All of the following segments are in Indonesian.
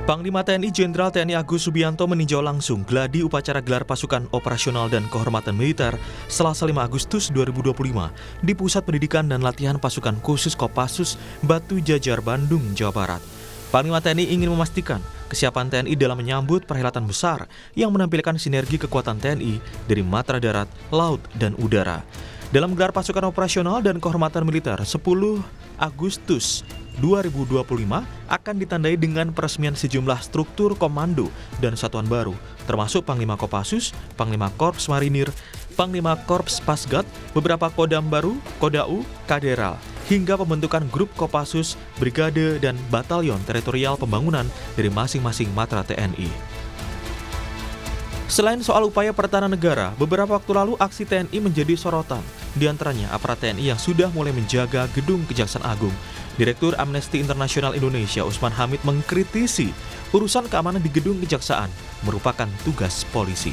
Panglima TNI Jenderal TNI Agus Subianto meninjau langsung gladi upacara gelar pasukan operasional dan kehormatan militer Selasa 5 Agustus 2025 di Pusat Pendidikan dan Latihan Pasukan Khusus Kopassus Batu Jajar, Bandung, Jawa Barat. Panglima TNI ingin memastikan kesiapan TNI dalam menyambut perhelatan besar yang menampilkan sinergi kekuatan TNI dari matra darat, laut, dan udara. Dalam gelar pasukan operasional dan kehormatan militer 10 Agustus 2025 akan ditandai dengan peresmian sejumlah struktur komando dan satuan baru, termasuk Panglima Kopassus, Panglima Korps Marinir, Panglima Korps Pasgat, beberapa kodam baru, Kodau, Kaderal, hingga pembentukan grup Kopassus, brigade, dan batalion teritorial pembangunan dari masing-masing matra TNI. Selain soal upaya pertahanan negara, beberapa waktu lalu aksi TNI menjadi sorotan. Di antaranya aparat TNI yang sudah mulai menjaga gedung Kejaksaan Agung. Direktur Amnesty International Indonesia Usman Hamid mengkritisi urusan keamanan di gedung Kejaksaan merupakan tugas polisi.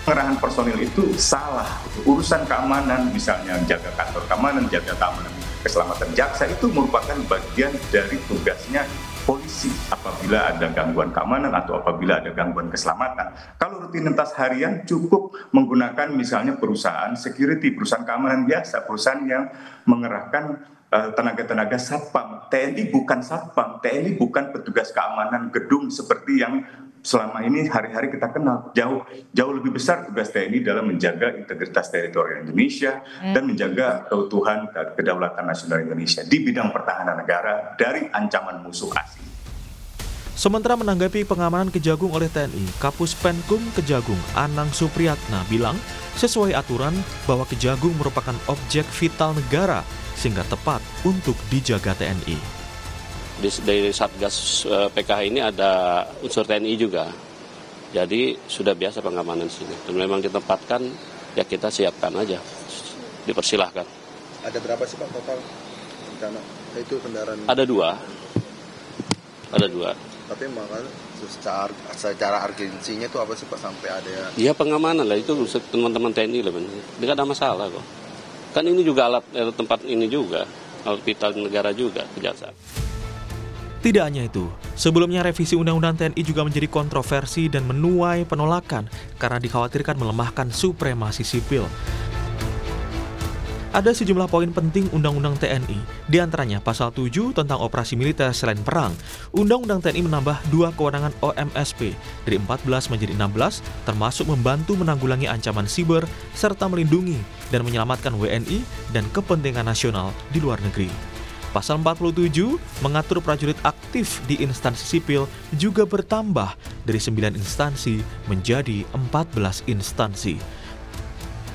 Pengerahan personil itu salah. Urusan keamanan, misalnya jaga kantor keamanan, jaga keamanan keselamatan jaksa, itu merupakan bagian dari tugasnya polisi apabila ada gangguan keamanan atau apabila ada gangguan keselamatan. Kalau rutinitas harian cukup menggunakan misalnya perusahaan security, perusahaan keamanan biasa, perusahaan yang mengerahkan tenaga-tenaga satpam. TNI bukan satpam, TNI bukan petugas keamanan gedung seperti yang selama ini hari-hari kita kenal. Jauh lebih besar tugas TNI dalam menjaga integritas teritorial Indonesia dan menjaga keutuhan dan kedaulatan nasional Indonesia di bidang pertahanan negara dari ancaman musuh asing. Sementara menanggapi pengamanan Kejagung oleh TNI, Kapus Penkum Kejagung Anang Supriyatna bilang sesuai aturan bahwa Kejagung merupakan objek vital negara sehingga tepat untuk dijaga TNI. Dari Satgas PKH ini ada unsur TNI juga, jadi sudah biasa pengamanan sini. Dan memang ditempatkan, ya kita siapkan aja, dipersilahkan. Ada berapa sih Pak total rencana? Itu kendaraan? Ada dua. Tapi makanya secara urgensinya itu apa sih Pak sampai ada ya? Ya pengamanan lah, itu teman-teman TNI lah benar. Tidak ada masalah kok. Kan ini juga alat tempat ini juga, alat vital negara juga, kejaksaan. Tidak hanya itu, sebelumnya revisi Undang-Undang TNI juga menjadi kontroversi dan menuai penolakan karena dikhawatirkan melemahkan supremasi sipil. Ada sejumlah poin penting Undang-Undang TNI, diantaranya Pasal 7 tentang operasi militer selain perang. Undang-Undang TNI menambah 2 kewenangan OMSP dari 14 menjadi 16, termasuk membantu menanggulangi ancaman siber serta melindungi dan menyelamatkan WNI dan kepentingan nasional di luar negeri. Pasal 47 mengatur prajurit aktif di instansi sipil juga bertambah dari 9 instansi menjadi 14 instansi.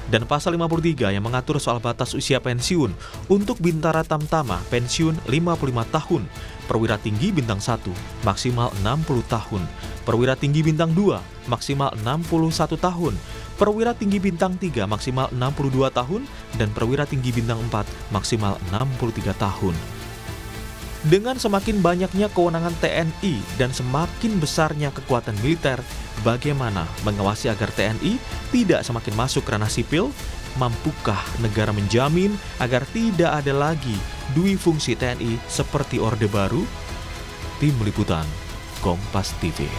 Dan pasal 53 yang mengatur soal batas usia pensiun untuk Bintara Tamtama pensiun 55 tahun, perwira tinggi bintang 1 maksimal 60 tahun, perwira tinggi bintang 2 maksimal 61 tahun, perwira tinggi bintang 3 maksimal 62 tahun, dan perwira tinggi bintang 4 maksimal 63 tahun. Dengan semakin banyaknya kewenangan TNI dan semakin besarnya kekuatan militer, bagaimana mengawasi agar TNI tidak semakin masuk ke ranah sipil? Mampukah negara menjamin agar tidak ada lagi dui fungsi TNI seperti Orde Baru? Tim Liputan, Kompas TV.